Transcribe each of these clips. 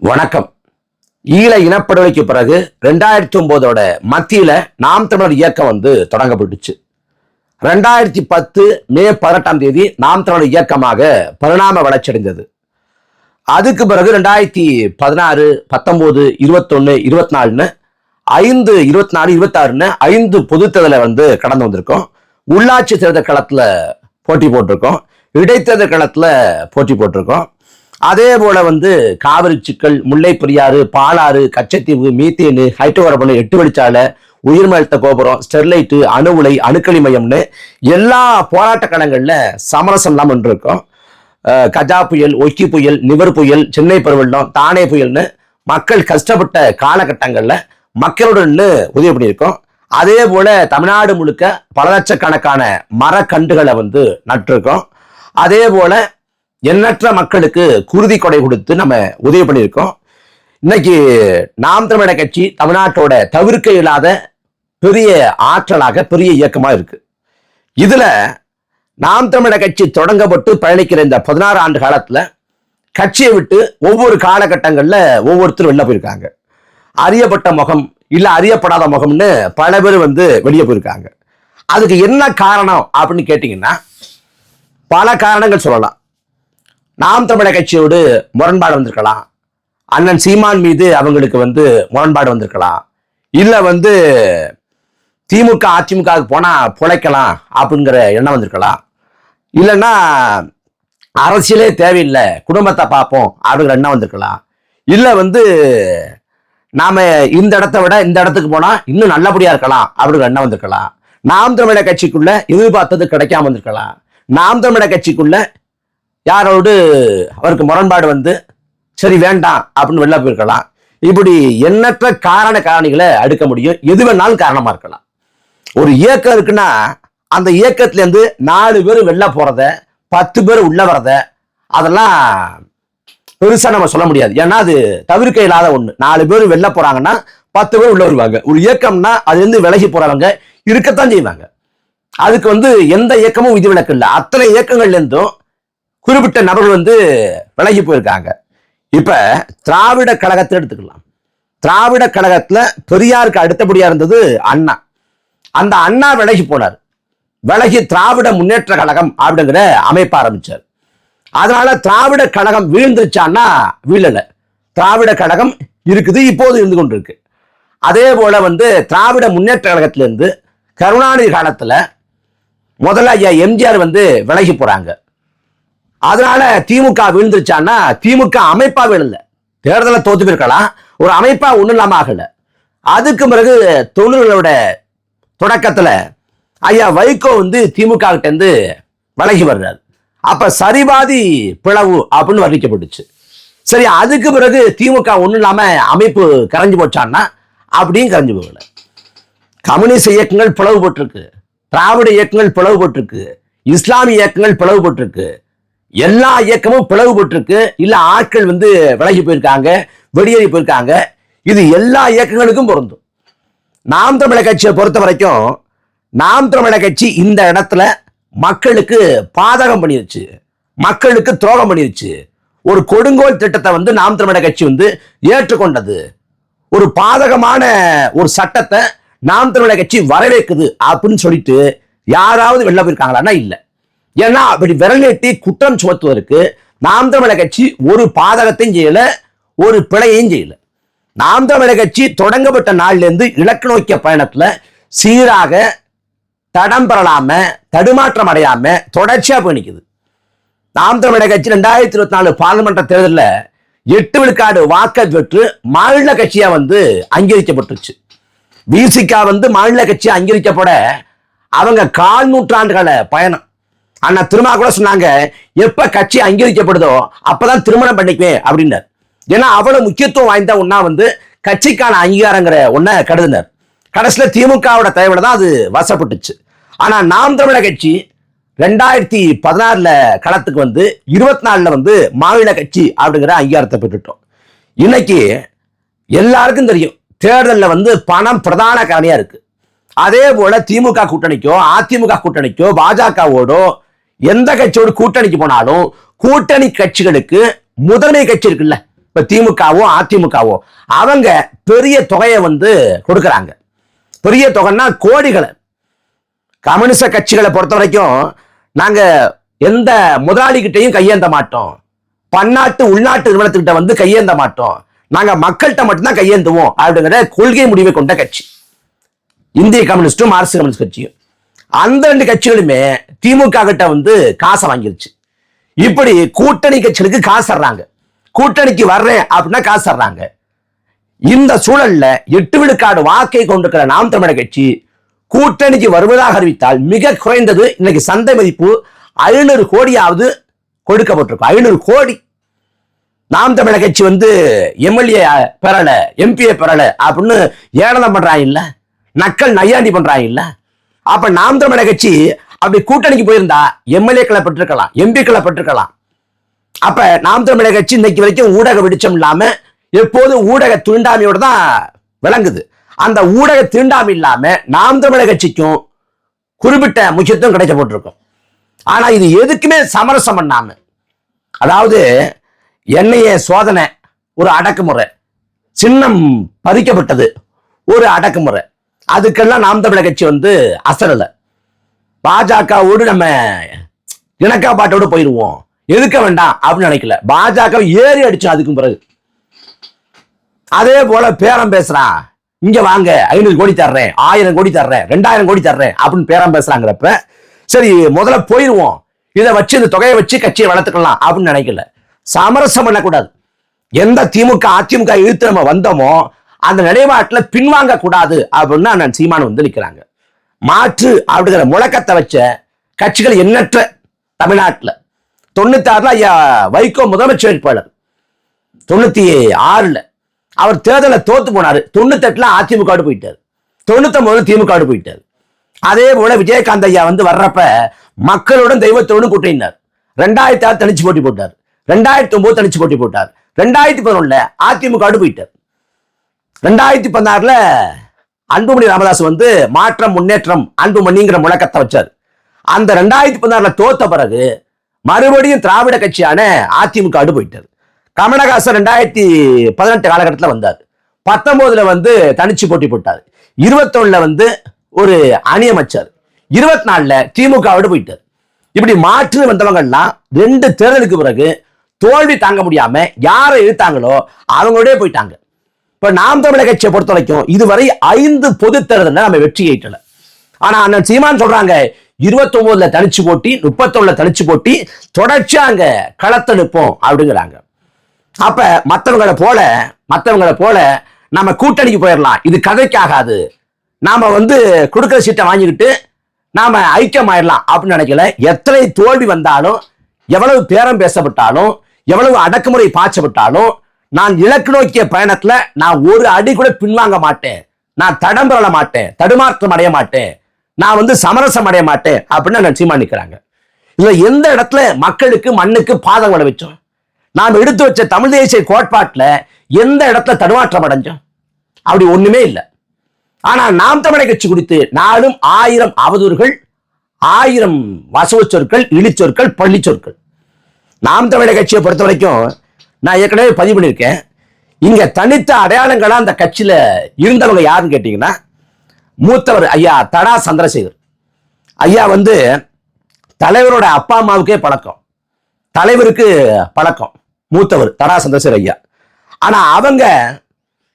வணக்கம். ஈழ இனப்படுகொலைக்கு பிறகு 2009 மத்தியில நாம் தமிழர் இயக்கம் தொடங்கப்பட்டுச்சு. 2010 மே 18 நாம் தமிழர் இயக்கமாக பரிணாம வளர்ச்சியடைந்தது. அதுக்கு பிறகு 2016, 19, 21, 24 5 24, 26 5 பொது தேர்தலை கடந்து வந்திருக்கோம். உள்ளாட்சி தேர்தல் களத்துல போட்டி போட்டிருக்கோம். இடைத்தேர்தல் களத்துல போட்டி போட்டிருக்கோம். அதே போல காவிரி சிக்கல், முல்லை பெரியாறு, பாலாறு, கச்சத்தீவு, மீத்தேனு, ஹைட்ரோகார்பன், 8 வழிச்சாலை, உயிர்மழுத்த கோபுரம், ஸ்டெர்லைட்டு, அணு உலை, அணுக்களி மையம்னு எல்லா போராட்ட களங்கள்ல சமரசம் இல்லாமல் இருக்கோம். கஜா புயல், ஒக்கி புயல், நிவர் புயல், சென்னை பெருவெள்ளம், தானே புயல்னு மக்கள் கஷ்டப்பட்ட காலகட்டங்கள்ல மக்களுடன் உதவி பண்ணியிருக்கோம். அதே போல தமிழ்நாடு முழுக்க பல லட்சக்கணக்கான மரக்கன்றுகளை நட்டிருக்கோம். அதே போல எண்ணற்ற மக்களுக்கு குருதி கொடை கொடுத்து நம்ம உதவி பண்ணியிருக்கோம். இன்னைக்கு நாம் தமிழர் கட்சி தமிழ்நாட்டோட தவிர்க்க இயலாத பெரிய ஆற்றலாக, பெரிய இயக்கமா இருக்கு. இதுல நாம் தமிழர் கட்சி தொடங்கப்பட்டு பயணிக்கிற இந்த 16 ஆண்டு காலத்துல கட்சியை விட்டு ஒவ்வொரு காலகட்டங்கள்ல ஒவ்வொருத்தரும் வெளில போயிருக்காங்க. அறியப்பட்ட முகம் இல்ல அறியப்படாத முகம்னு பல பேர் வெளியே போயிருக்காங்க. அதுக்கு என்ன காரணம் அப்படின்னு கேட்டீங்கன்னா பல காரணங்கள் சொல்லலாம். நாம் தமிழர் கட்சியோடு முரண்பாடு வந்திருக்கலாம். அண்ணன் சீமான் மீது அவங்களுக்கு முரண்பாடு வந்திருக்கலாம். இல்ல திமுக அதிமுகவுக்கு போனா பிழைக்கலாம் அப்படிங்கிற எண்ணம் வந்திருக்கலாம். இல்லைன்னா அரசியலே தேவையில்லை, குடும்பத்தை பார்ப்போம் அப்படிங்கிற எண்ணம் வந்திருக்கலாம். இல்ல நாம இந்த இடத்த விட இந்த இடத்துக்கு போனா இன்னும் நல்லபடியா இருக்கலாம் அப்படிங்கிற எண்ணம் வந்திருக்கலாம். நாம் தமிழர் கட்சிக்குள்ள எதிர்பார்த்தது கிடைக்காம வந்திருக்கலாம். நாம் தமிழர் கட்சிக்குள்ள யாரோடு அவருக்கு முரண்பாடு சரி வேண்டாம் அப்படின்னு வெளில போயிருக்கலாம். இப்படி எண்ணற்ற காரணிகளை அடுக்க முடியும். எது வேணாலும் காரணமா இருக்கலாம். ஒரு இயக்கம் இருக்குன்னா அந்த இயக்கத்துல இருந்து 4 பேர் வெளில போறத, 10 பேர் உள்ள வரத, அதெல்லாம் பெருசா நம்ம சொல்ல முடியாது. ஏன்னா அது தவிர்க்க இல்லாத ஒண்ணு. 4 பேர் வெளில போறாங்கன்னா 10 பேர் உள்ள வருவாங்க. ஒரு இயக்கம்னா அது இருந்து விலகி போறவங்க இருக்கத்தான் செய்வாங்க. அதுக்கு எந்த இயக்கமும் விதிவிலக்கு இல்லை. அத்தனை இயக்கங்கள்ல இருந்தும் குறிப்பிட்ட நபர்கள் விலகி போயிருக்காங்க. இப்ப திராவிட கழகத்தை எடுத்துக்கலாம். திராவிட கழகத்துல பெரியாருக்கு அடுத்தபடியா இருந்தது அண்ணா. அந்த அண்ணா விலகி போனார். விலகி திராவிட முன்னேற்ற கழகம் அப்படிங்கிற அமைப்ப ஆரம்பிச்சார். அதனால திராவிட கழகம் வீழ்ந்துருச்சான்னா வீழல. திராவிட கழகம் இருக்குது, இப்போது இருந்து கொண்டு இருக்கு. அதே போல திராவிட முன்னேற்ற கழகத்துல இருந்து கருணாநிதி காலத்துல முதல்ல ஐயா எம்ஜிஆர் விலகி போறாங்க. அதனால திமுக வீழ்ந்துருச்சான்னா திமுக அமைப்பா விழல. தேர்தலை தோத்து போயிருக்கலாம், ஒரு அமைப்பா ஒண்ணும் இல்லாம ஆகல. அதுக்கு பிறகு 90களோட தொடக்கத்துல ஐயா வைகோ திமுக கிட்ட இருந்து விலகி வர்றாரு. அப்ப சரிபாதி பிளவு அப்படின்னு வர்ணிக்கப்பட்டுச்சு. சரி, அதுக்கு பிறகு திமுக ஒண்ணும் இல்லாம அமைப்பு கரைஞ்சு போச்சான்னா அப்படியும் கரைஞ்சு போகல. கம்யூனிஸ்ட் இயக்கங்கள் பிளவுபட்டிருக்கு, திராவிட இயக்கங்கள் பிளவுபட்டிருக்கு, இஸ்லாமிய இயக்கங்கள் பிளவுபட்டிருக்கு, எல்லா இயக்கமும் பிளவுபட்டிருக்கு. இல்ல ஆட்கள் விலகி போயிருக்காங்க, வெளியேறி போயிருக்காங்க. இது எல்லா இயக்கங்களுக்கும் பொருந்தும். நாம் தமிழர் கட்சியை பொறுத்த வரைக்கும் நாம் தமிழர் கட்சி இந்த இடத்துல மக்களுக்கு பாதகம் பண்ணிருச்சு, மக்களுக்கு துரோகம் பண்ணிருச்சு. ஒரு கொடுங்கோல் திட்டத்தை நாம் தமிழர் கட்சி ஏற்றுக்கொண்டது. ஒரு பாதகமான ஒரு சட்டத்தை நாம் தமிழர் கட்சி வரவேற்குது அப்படின்னு சொல்லிட்டு யாராவது வெளில போயிருக்காங்களான்னா இல்ல. ஏன்னா அப்படி விரல் நீட்டி குற்றம் சுமத்துவதற்கு நாம் தமிழர் கட்சி ஒரு பாதகத்தையும் செய்யல, ஒரு பிழையையும் செய்யல. நாம் தமிழர் கட்சி தொடங்கப்பட்ட நாள்ல இருந்து இலக்கு நோக்கிய பயணத்துல சீராக தடம் பெறலாம, தடுமாற்றம் அடையாம தொடர்ச்சியா பயணிக்குது. நாம் தமிழர் கட்சி 2024 பார்லிமெண்ட் தேர்தலில் 8 விழுக்காடு வாக்கை பெற்று மாநில கட்சியா அங்கீகரிக்கப்பட்டுருச்சு. விசிகா மாநில கட்சியா அங்கீகரிக்கப்பட அவங்க 4 நூற்றாண்டுகள பயணம். அண்ணா திரும்ப கூட சொன்னாங்க, எப்ப கட்சி அங்கீகரிக்கப்படுதோ அப்பதான் திருமணம் பண்ணிக்குவேன் அப்படின்னார். ஏன்னா அவ்வளவு முக்கியத்துவம் வாய்ந்த ஒன்னா கட்சிக்கான அங்கீகாரங்கிற ஒன்ன கருதினார். கடைசியில திமுகவோட தேவையில தான் அது வசப்பட்டுச்சு. ஆனா நாம் தமிழர் கட்சி 2016 களத்துக்கு 24 மாநில கட்சி அப்படிங்கிற அங்கீகாரத்தை பெற்றுட்டோம். இன்னைக்கு எல்லாருக்கும் தெரியும், தேர்தலில் பணம் பிரதான காரணியா இருக்கு. அதே போல திமுக கூட்டணிக்கோ அதிமுக கூட்டணிக்கோ பாஜகவோடோ எந்த கட்சியோடு கூட்டணிக்கு போனாலும் கூட்டணி கட்சிகளுக்கு முதன்மை கட்சி இருக்குல்ல, இப்ப திமுகவோ அதிமுகவோ அவங்க பெரிய தொகையை வந்து கொடுக்கறாங்க. பெரிய தொகைன்னா கோடிகளை. கம்யூனிஸ்ட கட்சிகளை பொறுத்த வரைக்கும் நாங்க எந்த முதலாளிகிட்டையும் கையேந்த மாட்டோம், பன்னாட்டு உள்நாட்டு நிறுவனத்துக்கிட்ட வந்து கையேந்த மாட்டோம், நாங்க மக்கள்கிட்ட மட்டும்தான் கையேந்துவோம் அப்படிங்கிற கொள்கை முடிவை கொண்ட கட்சி இந்திய கம்யூனிஸ்டும் மார்க்சிஸ்ட் கம்யூனிஸ்ட் கட்சியும். அந்த ரெண்டு கட்சிகளுமே திமுக கிட்ட வந்து காசை வாங்கிருச்சு. இப்படி கூட்டணி கட்சிகளுக்கு காசு தர்றாங்க, கூட்டணிக்கு வர்றேன் அப்படின்னா காசு தர்றாங்க. இந்த சூழல்ல 8 விழுக்காடு வாக்கை கொண்டிருக்கிற நாம் தமிழர் கட்சி கூட்டணிக்கு வருவதாக அறிவித்தால் மிக குறைந்தது இன்னைக்கு சந்தை மதிப்பு 500 கோடியாவது கொடுக்கப்பட்டிருக்கும். 500 கோடி. நாம் தமிழர் கட்சி வந்து எம்எல்ஏ பெறல, எம்பிஏ பெறல அப்படின்னு ஏளனம் பண்றாங்க இல்ல, நக்கல் நையாண்டி பண்றாங்க இல்ல. அப்ப நாம் தமிழர் கட்சி அப்படி கூட்டணிக்கு போயிருந்தா எம்எல்ஏக்களை பெற்றிருக்கலாம், எம்பிக்களை பெற்றிருக்கலாம். அப்ப நாம் தமிழர் கட்சி இன்னைக்கு வரைக்கும் ஊடக வெளிச்சம் இல்லாம எப்போது ஊடக தீண்டாமையோட தான் விளங்குது. அந்த ஊடக தீண்டாமை இல்லாம நாம் தமிழர் கட்சிக்கும் குறிப்பிட்ட முக்கியத்துவம் கிடைச்ச போட்டிருக்கும். ஆனா இது எதுக்குமே சமரசம் பண்ணாம, அதாவது என்ஐஏ சோதனை ஒரு அடக்குமுறை, சின்னம் பறிக்கப்பட்டது ஒரு அடக்குமுறை, அதுக்கெல்லாம் நாம் தமிழர் கட்சி வந்து அசரல. பாஜகவோடு நம்ம இணக்கப்பாட்டோடு போயிருவோம், எதுக்க வேண்டாம் அப்படின்னு நினைக்கல. பாஜக ஏறி அடிச்சு அதுக்கும் பிறகு அதே போல பேரம் பேசுறான், இங்க வாங்க 500 கோடி தர்றேன், 1000 கோடி தர்றேன், 2000 கோடி தர்றேன் அப்படின்னு பேரம் பேசுறாங்கிறப்ப சரி முதல்ல போயிருவோம், இதை வச்சு இந்த தொகையை வச்சு கட்சியை வளர்த்துக்கலாம் அப்படின்னு நினைக்கல. சமரசம் பண்ணக்கூடாது. எந்த திமுக அதிமுக இழுத்து நம்ம வந்தோமோ அந்த நிலைப்பாட்டில் பின்வாங்க கூடாது அப்படின்னு அண்ணன் சீமான் வந்து நிற்கிறாங்க. மாற்று அப்படிங்கிற முழக்கத்தை வச்ச கட்சிகள் எண்ணற்ற தமிழ்நாட்டில் 96ல ஐயா வைகோ முதலமைச்சர் வேட்பாளர், 96ல அவர் தேர்தலில் தோத்து போனாரு, 98ல அதிமுக போயிட்டார், 99 திமுக போயிட்டார். அதே போல விஜயகாந்த் ஐயா வந்து வர்றப்ப மக்களுடன் தெய்வத்தோடும் கூட்டினார். 2006 தனிச்சு போட்டி போட்டார், 2009 தனிச்சு போட்டி போட்டார், 2011ல அதிமுக போயிட்டார். 2016ல அன்புமணி ராமதாஸ் வந்து மாற்றம் முன்னேற்றம் அன்புமணிங்கிற முழக்கத்தை வச்சார். அந்த 2016ல தோத்த பிறகு மறுபடியும் திராவிட கட்சியான அதிமுக போயிட்டார். கமலஹாசன் 2018 காலகட்டத்தில் வந்தார், 19ல வந்து தனிச்சு போட்டி போட்டார், 21ல வந்து ஒரு அணி அமைச்சார், 24ல திமுக போயிட்டார். இப்படி மாற்று வந்தவங்கலாம் 2 தேர்தலுக்கு பிறகு தோல்வி தாங்க முடியாம யாரை இழுத்தாங்களோ அவங்களோடய போயிட்டாங்க. இப்ப நாம் தமிழர் கட்சியை பொறுத்த வரைக்கும் இதுவரை 5 பொது தேர்தலில் நம்ம வெற்றி ஈட்டல. ஆனா அண்ணன் சீமான் சொல்றாங்க 29ல தனிச்சு போட்டி, 31ல தனிச்சு போட்டி, தொடர்ச்சியா அங்க களத்தெடுப்போம் அப்படிங்கிறாங்க. அப்ப மற்றவங்களை போல நம்ம கூட்டணிக்கு போயிடலாம், இது கதைக்காகாது, நாம வந்து கொடுக்கிற சீட்டை வாங்கிக்கிட்டு நாம ஐக்கியமாயிடலாம் அப்படின்னு நினைக்கல. எத்தனை தோல்வி வந்தாலும், எவ்வளவு பேரம் பேசப்பட்டாலும், எவ்வளவு அடக்குமுறை பாய்ச்சப்பட்டாலும், நான் இலக்கு நோக்கிய பயணத்துல நான் ஒரு அடி கூட பின்வாங்க மாட்டேன், நான் தடம்புரள மாட்டேன், தடுமாற்றம் அடைய மாட்டேன், நான் வந்து சமரசம் அடைய மாட்டேன் அப்படின்னு நான் சீமான் நிற்கிறாங்க. இதுல எந்த இடத்துல மக்களுக்கு மண்ணுக்கு பாதம் விளைவிச்சோம்? நாம் எடுத்து வச்ச தமிழ் தேசிய கோட்பாட்டுல எந்த இடத்துல தடுமாற்றம் அடைஞ்சோம்? அப்படி ஒண்ணுமே இல்லை. ஆனா நாம் தமிழர் கட்சி குறித்து நாளும் 1000 அவதூறுகள், 1000 வசவு சொற்கள், இழிச்சொற்கள், பள்ளி சொற்கள். நாம் தமிழர் கட்சியை பொறுத்த வரைக்கும் நான் ஏற்கனவே பதிவு பண்ணியிருக்கேன். இங்க தனித்த அடையாளங்களா அந்த கட்சியில இருந்தவங்க யாருன்னு கேட்டீங்கன்னா, மூத்தவர் ஐயா தடா சந்திரசேகர் ஐயா வந்து தலைவரோட அப்பா அம்மாவுக்கே பழக்கம், தலைவருக்கு பழக்கம், மூத்தவர் தடா சந்திரசேகர் ஐயா. ஆனா அவங்க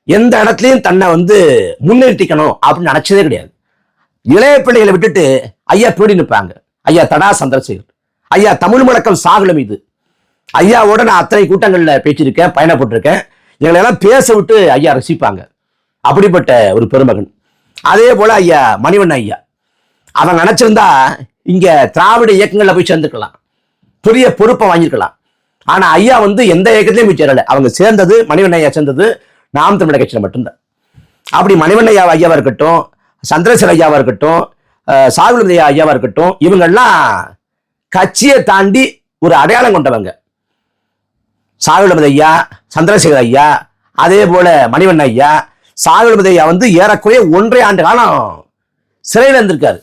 எந்த இடத்துலையும் தன்னை வந்து முன்னிறுத்திக்கணும் அப்படின்னு நினைச்சதே கிடையாது. இளைய பிள்ளைகளை விட்டுட்டு ஐயா பிடி நிற்பாங்க. ஐயா தடா சந்திரசேகர் ஐயா தமிழ் முழக்கம் சாகலம். இது ஐயாவோட நான் அத்தனை கூட்டங்கள்ல பேசியிருக்கேன், பயணப்பட்டிருக்கேன். எங்களை எல்லாம் பேச விட்டு ஐயா ரசிப்பாங்க. அப்படிப்பட்ட ஒரு பெருமகன். அதே போல ஐயா மணிவண்ணன் ஐயா, அவன் நினைச்சிருந்தா இங்க திராவிட இயக்கங்கள்ல போய் சேர்ந்துக்கலாம், பெரிய பொறுப்பை வாங்கியிருக்கலாம். ஆனா ஐயா வந்து எந்த இயக்கத்திலையும் போய் சேரல. அவங்க சேர்ந்தது, மணிவண்ணன் ஐயா சேர்ந்தது நாம் தமிழர் கட்சியில மட்டும்தான். அப்படி மணிவண்ணன் ஐயாவா இருக்கட்டும், சந்திரசேகர் ஐயாவா இருக்கட்டும், சாகுல் ஐயாவா இருக்கட்டும், இவங்கெல்லாம் கட்சியை தாண்டி ஒரு அடையாளம் கொண்டவங்க. சாகுல் ஐயா, சந்திரசேகர் ஐயா, அதே போல மணிவண்ணன் ஐயா. சாகுல் ஐயா வந்து ஏறக்குறைய 1.5 ஆண்டு காலம் சிறையில் இருந்திருக்காரு.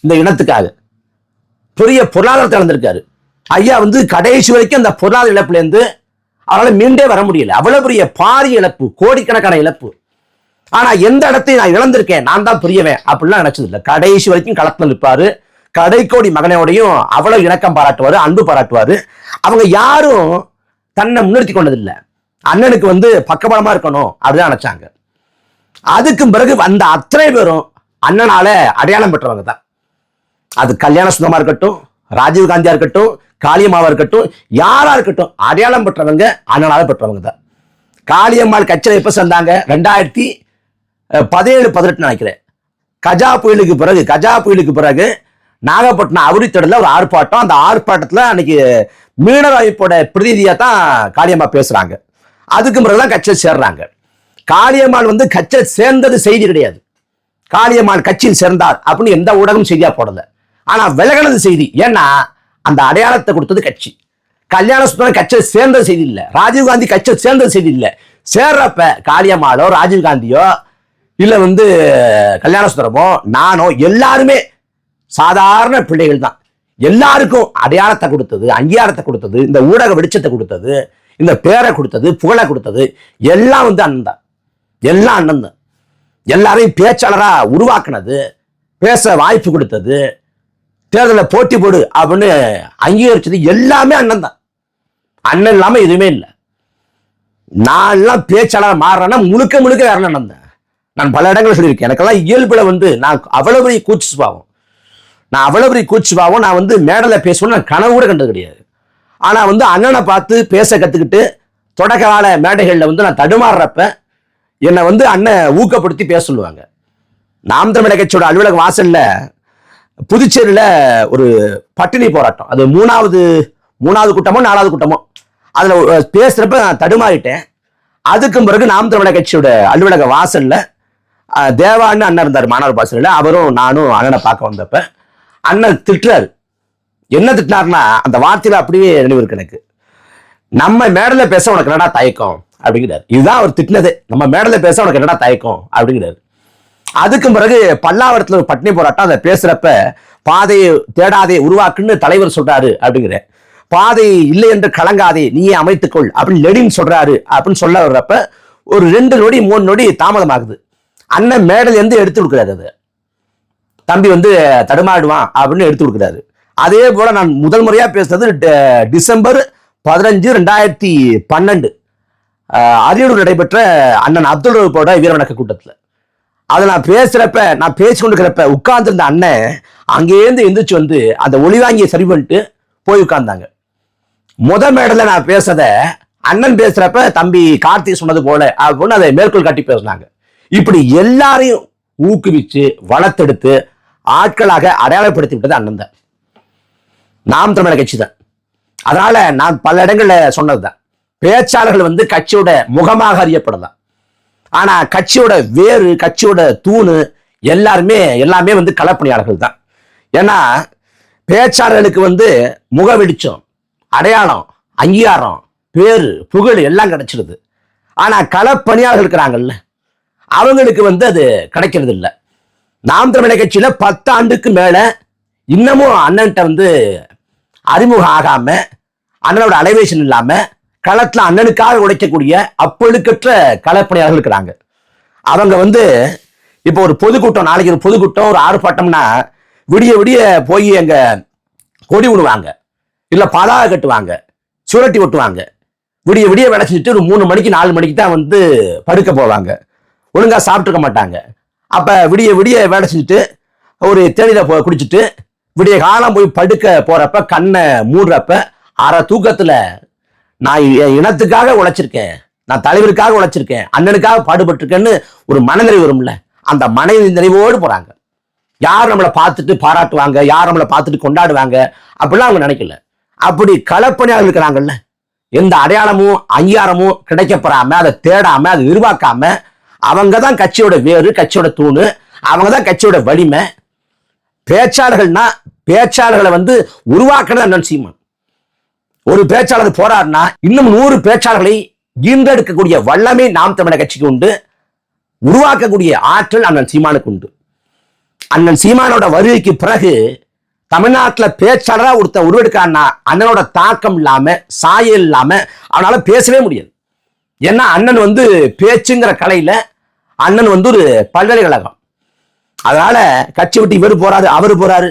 இந்த இனத்துக்காக பெரிய பொருளாதாரத்தை இழந்திருக்காரு. ஐயா வந்து கடைசி வரைக்கும் அந்த பொருளாதார இழப்புலேருந்து அவரால் மீண்டே வர முடியல. அவ்வளவு பெரிய பாரிய இழப்பு, கோடிக்கணக்கான இழப்பு. ஆனா எந்த இடத்தையும் நான் இழந்திருக்கேன், நான் தான் பெரியவன் அப்படிலாம் நினைச்சது இல்லை. கடைசி வரைக்கும் களத்துல நிற்பாரு. கடைக்கோடி மகனோடையும் அவ்வளவு இணக்கம் பாராட்டுவாரு, அன்பு பாராட்டுவாரு. அவங்க யாரும் தன்னை முன்னிறுத்தி கொண்டதில்லை. அண்ணனுக்கு பக்கபலமா இருக்கணும் அப்படிதான் நினைச்சாங்க. அதுக்கும் பிறகு வந்த அத்தனை பேரும் அண்ணனால அடையாளம் பெற்றவங்க தான். அது கல்யாண சுந்தரமா இருக்கட்டும், ராஜீவ் காந்தியா இருக்கட்டும், காளியம்மாவா இருக்கட்டும், யாரா இருக்கட்டும், அடையாளம் பெற்றவங்க அண்ணனால பெற்றவங்க தான். காளியம்மாள் கட்சியில எப்ப சேர்ந்தாங்க? 2017-18 நினைக்கிறேன். கஜா புயலுக்கு பிறகு நாகப்பட்டினம் அவுரித்தடல ஒரு ஆர்ப்பாட்டம். அந்த ஆர்ப்பாட்டத்துல அன்னைக்கு மீனவ அமைப்போட பிரதிநிதியா தான் காளியம்மா பேசுறாங்க. அதுக்கு பிறகுதான் கட்சியை சேர்றாங்க. காளியம்மாள் கட்சியில் சேர்ந்தது செய்தி கிடையாது. காளியம்மாள் கட்சியில் சேர்ந்தார் அப்படின்னு எந்த ஊடகம் செய்தியா போடல. ஆனா விலகினது செய்தி. ஏன்னா அந்த அடையாளத்தை கொடுத்தது கட்சி. கல்யாண சுந்தரம் கட்சியில் சேர்ந்தது செய்தி இல்லை. ராஜீவ்காந்தி கட்சியில் சேர்ந்தது செய்தி இல்லை. சேர்றப்ப காளியம்மாளோ ராஜீவ்காந்தியோ இல்ல கல்யாண சுந்தரமோ நானோ எல்லாருமே சாதாரண பிள்ளைகள் தான். எல்லாருக்கும் அடையாளத்தை கொடுத்தது, அங்கீகாரத்தை கொடுத்தது, இந்த ஊடக வெளிச்சத்தை கொடுத்தது, இந்த பேரை கொடுத்தது, புகழை கொடுத்தது எல்லாம் அண்ணன் தான். எல்லாம் அண்ணன் தான். எல்லாரையும் பேச்சாளரா உருவாக்குனது, பேச வாய்ப்பு கொடுத்தது, தேர்தலில் போட்டி போடு அப்படின்னு அங்கீகரிச்சது எல்லாமே அண்ணன் தான். அண்ணன் இல்லாம எதுவுமே இல்லை. நான் எல்லாம் பேச்சாளர் மாறுறேன்னா முழுக்க வேற அண்ணன் தான். நான் பல இடங்களில் சொல்லியிருக்கேன். எனக்கெல்லாம் இயல்புல நான் அவ்வளவு பெரிய கூச்சு சுபாவம். நான் மேடல பேசணும்னு நான் கனவு கூட கண்டது கிடையாது. ஆனா அண்ணனை பார்த்து பேச கத்துக்கிட்டு தொடக்க கால மேடைகள்ல நான் தடுமாறுறப்ப என்னை அண்ணன் ஊக்கப்படுத்தி பேச சொல்லுவாங்க. நாம் தமிழர் கட்சியோட அலுவலக வாசல்ல புதுச்சேரியில ஒரு பட்டினி போராட்டம், அது மூணாவது கூட்டமோ 4வது கூட்டமோ, அதுல பேசுறப்ப நான் தடுமாறிட்டேன். அதுக்கும் பிறகு நாம் தமிழர் கட்சியோட அலுவலக வாசல்ல தேவான்னு அண்ணன் இருந்தார் மாணவர் பாசல்ல. அவரும் நானும் அண்ணனை பார்க்க வந்தப்ப அண்ணன் திட்டுறாரு. என்ன திட்டினார்னா, அந்த வார்த்தையில அப்படியே நினைவு இருக்கு எனக்கு. நம்ம மேடல பேச உனக்கு என்னடா தயக்கம் அப்படிங்கிறாரு. இதுதான் அவர் திட்டினது. நம்ம மேடல பேச உனக்கு என்னடா தயக்கம் அப்படிங்கிறாரு. அதுக்கும் பிறகு பல்லாவரத்துல ஒரு பட்டினி போராட்டம். அதை பேசுறப்ப பாதையை தேடாதே உருவாக்குன்னு தலைவர் சொல்றாரு அப்படிங்கிற. பாதை இல்லை என்று கலங்காதே நீயே அமைத்துக்கொள் அப்படின்னு லெனின் சொல்றாரு அப்படின்னு சொல்ல வர்றப்ப ஒரு 2 நொடி 3 நொடி தாமதமாகுது. அண்ணன் மேடல் எடுத்து கொடுக்குறாரு. அது தம்பி தடுமாடுவான் அப்படின்னு எடுத்து கொடுக்குறாரு. அதே போல நான் முதல் முறையா பேசுறது டிசம்பர் 15, 2012 அரியலூர் நடைபெற்ற அண்ணன் அப்துல் ரவுஃபோட வீரவணக்க கூட்டத்தில். அதை நான் பேசி கொண்டிருக்கிறப்ப உட்கார்ந்துருந்த அண்ணன் அங்கேருந்து எந்திரிச்சு அந்த ஒளிவாங்கியை சரி பண்ணிட்டு போய் உட்கார்ந்தாங்க. மேடல நான் பேசுறத அண்ணன் பேசுறப்ப தம்பி கார்த்தி சொன்னது போல அப்படின்னு அதை மேற்கோள் காட்டி பேசினாங்க. இப்படி எல்லாரையும் ஊக்குவிச்சு வளர்த்தெடுத்து ஆட்களாக அடையாளப்படுத்தி விட்டது அண்ணன் தான், நாம் தமிழர் கட்சி தான். அதனால நான் பல இடங்கள்ல சொன்னதுதான், பேச்சாளர்கள் கட்சியோட முகமாக அறியப்படலாம். ஆனா கட்சியோட வேறு, கட்சியோட தூணு எல்லாமே களப்பணியாளர்கள் தான். ஏன்னா பேச்சாளர்களுக்கு முக வெளிச்சம், அடையாளம், அங்கீகாரம், பேரு, புகழ் எல்லாம் கிடைச்சிருது. ஆனா களப்பணியாளர்கள் இருக்கிறாங்கல்ல, அவங்களுக்கு அது கிடைக்கிறது இல்லை. நாம் தமிழர் கட்சியில 10 ஆண்டுக்கு மேல இன்னமும் அண்ணன்ட்ட அறிமுகம் ஆகாம, அண்ணனோட அலைவேஷன் இல்லாம களத்துல அண்ணனுக்காக உழைக்கக்கூடிய அப்பொழுக்கற்ற களப்பணியாளர்கள் இருக்கிறாங்க. அவங்க இப்போ ஒரு பொதுக்கூட்டம், நாளைக்கு ஒரு பொதுக்கூட்டம், ஒரு ஆர்ப்பாட்டம்னா விடிய விடிய போய் அங்க கொடி விடுவாங்க, இல்ல பதாக கட்டுவாங்க, சுரட்டி ஒட்டுவாங்க. விடிய விடிய வேலை செஞ்சுட்டு ஒரு 3 மணிக்கு 4 மணிக்கு தான் படுக்க போவாங்க. ஒழுங்கா சாப்பிட்டுக்க மாட்டாங்க. அப்ப விடிய விடிய வேலை செஞ்சுட்டு ஒரு தேநீரை குடிச்சிட்டு விடிய காலம் போய் படுக்க போறப்ப கண்ணை மூடுறப்ப அரை தூக்கத்துல நான் என் இனத்துக்காக உழைச்சிருக்கேன், நான் தலைவருக்காக உழைச்சிருக்கேன், அண்ணனுக்காக பாடுபட்டிருக்கேன்னு ஒரு மனநிறைவு வரும்ல, அந்த மனைவி நிறைவோடு போறாங்க. யார் நம்மளை பார்த்துட்டு பாராட்டுவாங்க, யார் நம்மளை பார்த்துட்டு கொண்டாடுவாங்க அப்படிலாம் அவங்க நினைக்கல. அப்படி களப்பணியாக இருக்கிறாங்கல்ல, எந்த அடையாளமும் அங்கீகாரமும் கிடைக்கப்படாம, அதை தேடாம, அதை விரிவாக்காம, அவங்க தான் கட்சியோட வேறு, கட்சியோட தூணு, அவங்க தான் கட்சியோட வலிமை. பேச்சாளர்கள்னா பேச்சாளர்களை உருவாக்குறது அண்ணன் சீமான். ஒரு பேச்சாளர் போறாருன்னா இன்னும் 100 பேச்சாளர்களை ஈன்றெடுக்கக்கூடிய வல்லமை நாம் தமிழர் கட்சிக்கு உண்டு. உருவாக்கக்கூடிய ஆற்றல் அண்ணன் சீமானுக்கு உண்டு. அண்ணன் சீமானோட வருகைக்கு பிறகு தமிழ்நாட்டுல பேச்சாளரா ஒருத்தன் உருவெடுக்கிறான்னா அண்ணனோட தாக்கம் இல்லாம சாயல் இல்லாம அவனால பேசவே முடியாது. ஏன்னா அண்ணன் வந்து பேச்சுங்கிற கலையில அண்ணன் வந்து ஒரு பல்கலைக்கழகம். அதனால கட்சி விட்டு இவர் போறாரு அவரு போறாரு,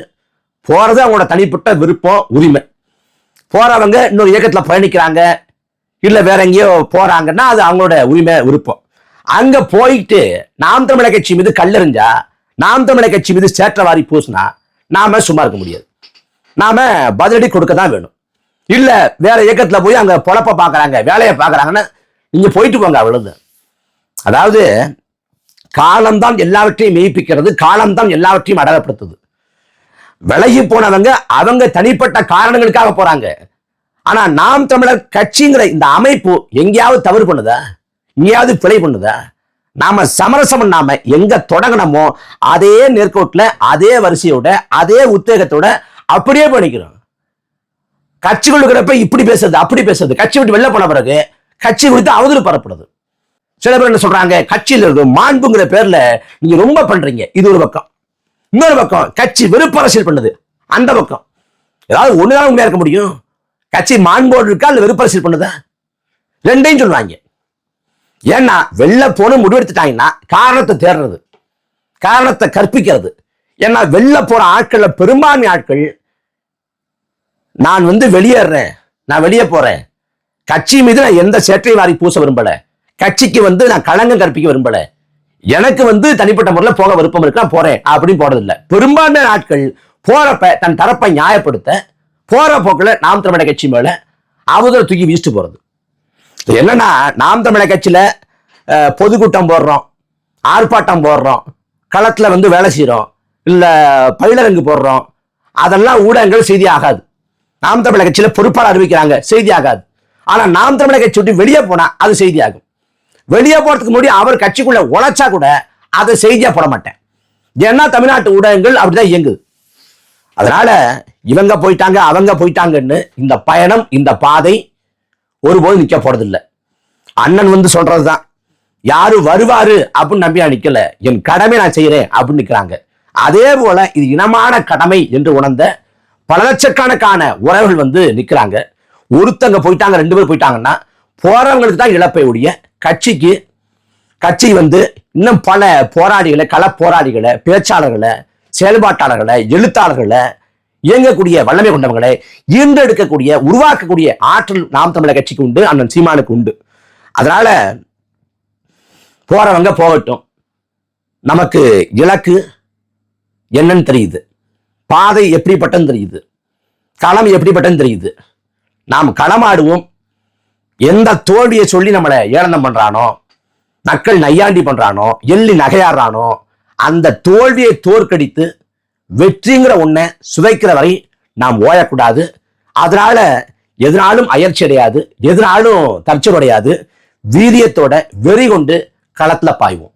போறது அவங்களோட தனிப்பட்ட விருப்பம் உரிமை. போறவங்க இன்னொரு இயக்கத்துல பயணிக்கிறாங்க இல்ல வேற எங்கேயோ போறாங்கன்னா அது அவங்களோட உரிமை விருப்பம். அங்க போயிட்டு நாம் தமிழர் கட்சி மீது கல்லெறிஞ்சா, நாம் தமிழர் கட்சி மீது சேற்றவாரி பூசினா நாம சும்மா இருக்க முடியாது. நாம பதிலடி கொடுக்க தான் வேணும். இல்ல வேற இயக்கத்துல போய் அங்க பொழப்ப பாக்குறாங்க வேலையை பாக்குறாங்கன்னா நீங்க போயிட்டு போங்க, அவ்வளவு. அதாவது காலம்தான் எல்லாவற்றையும் மெய்ப்பிக்கிறது, காலம்தான் எல்லாவற்றையும் அடகப்படுத்துது. விலகி போனவங்க அவங்க தனிப்பட்ட காரணங்களுக்காக போறாங்க. ஆனா நாம் தமிழர் கட்சிங்கிற இந்த அமைப்பு எங்கேயாவது தவறு பண்ணுதா, எங்கேயாவது பிழை பண்ணுதா? நாம சமரசம் நாம எங்க தொடங்கணுமோ அதே நேர்கோட்டில் அதே வரிசையோட அதே உத்தேகத்தோட அப்படியே பண்ணிக்கிறோம். கட்சிகளுக்கிறப்ப இப்படி பேசுறது அப்படி பேசுறது, கட்சி விட்டு வெளில போன பிறகு கட்சி குறித்து அவதூறு பரப்படுது. சில பேர் என்ன சொல்றாங்க, கட்சியில் இருக்கு மாண்புங்கிற பேர்ல நீங்க ரொம்ப பண்றீங்க. இது ஒரு பக்கம். இன்னொரு பக்கம் கட்சி வெறுப்பு அரசியல் பண்ணுது. அந்த பக்கம் ஏதாவது ஒண்ணுதான் உண்மையா இருக்க முடியும். கட்சி மாண்போடு இருக்கா இல்ல வெறுப்பு அரசியல் பண்ணுதா? ரெண்டையும் சொல்லுவாங்க. ஏன்னா வெளில போன முடிவெடுத்துட்டாங்கன்னா காரணத்தை தேடுறது, காரணத்தை கற்பிக்கிறது. ஏன்னா வெளில போற ஆட்கள்ல பெரும்பான்மை ஆட்கள் நான் வந்து வெளியேறேன், நான் வெளியே போறேன், கட்சி மீது நான் எந்த சேற்றை வாரி பூச விரும்பல, கட்சிக்கு வந்து நான் களங்கம் கற்பிக்க விரும்பல, எனக்கு வந்து தனிப்பட்ட முறையில் போக விருப்பம் இருக்கு நான் போறேன் அப்படின்னு போறது இல்லை. பெரும்பான்மை ஆட்கள் போறப்ப தன் தரப்பை நியாயப்படுத்த போற போக்குல நாம் தமிழர் கட்சி மேல அவதூறு தூக்கி வீசிட்டு போறது. என்னன்னா நாம் தமிழர் கட்சியில பொதுக்கூட்டம் போடுறோம், ஆர்ப்பாட்டம் போடுறோம், களத்துல வந்து வேலை செய்யறோம், இல்ல பயிலரங்கு போடுறோம், அதெல்லாம் ஊடகங்கள் செய்தி ஆகாது. நாம் தமிழர் கட்சியில பொறுப்பாளர் அறிவிக்கிறாங்க, செய்தி ஆகாது. ஆனா நாம் தமிழர் கட்சி விட்டு வெளியே போனா அது செய்தி ஆகும். வெளியே போறதுக்கு முன்னாடி அவர் கட்சிக்குள்ள உழைச்சா கூட அதை செய்தியா போட மாட்டேன். ஏன்னா தமிழ்நாட்டு ஊடகங்கள் அப்படிதான் இயங்குது. அதனால இவங்க போயிட்டாங்க அவங்க போயிட்டாங்கன்னு இந்த பயணம் இந்த பாதை ஒருபோது நிக்க போறது இல்லை. அண்ணன் வந்து சொல்றதுதான், யாரு வருவாரு அப்படின்னு நம்பியா நிக்கல, என் கடமை நான் செய்யறேன் அப்படின்னு நிக்கிறாங்க. அதே போல இது இனமான கடமை என்று உணர்ந்த பல லட்சக்கணக்கான உறவுகள் வந்து நிக்கிறாங்க. ஒருத்தங்க போயிட்டாங்க ரெண்டு பேர் போயிட்டாங்கன்னா போறவங்களுக்கு தான் இழப்பை உடைய கட்சி வந்து இன்னும் பல போராளிகளை, கள போராளிகளை, பேச்சாளர்களை, செயல்பாட்டாளர்களை, எழுத்தாளர்களை, இயங்கக்கூடிய வல்லமை கொண்டவங்களை ஈண்டெடுக்கக்கூடிய உருவாக்கக்கூடிய ஆற்றல் நாம் தமிழர் கட்சிக்கு உண்டு, அண்ணன் சீமானுக்கு உண்டு. அதனால போறவங்க போகட்டும். நமக்கு இலக்கு என்னன்னு தெரியுது, பாதை எப்படிப்பட்டன்னு தெரியுது, களம் எப்படிப்பட்டன்னு தெரியுது. நாம் களமாடுவோம். எந்த தோல்வியை சொல்லி நம்மளை ஏளனம் பண்றானோ, நக்கல் நையாண்டி பண்றானோ, எள்ளி நகையாடுறானோ, அந்த தோல்வியை தோற்கடித்து வெற்றிங்கிற ஒன்றை சுவைக்கிற வரை நாம் ஓயக்கூடாது. அதனால எதனாலும் அயற்சி அடையாது, எதனாலும் தற்சொடையாது, வீரியத்தோட வெறி கொண்டு களத்துல பாய்வோம்.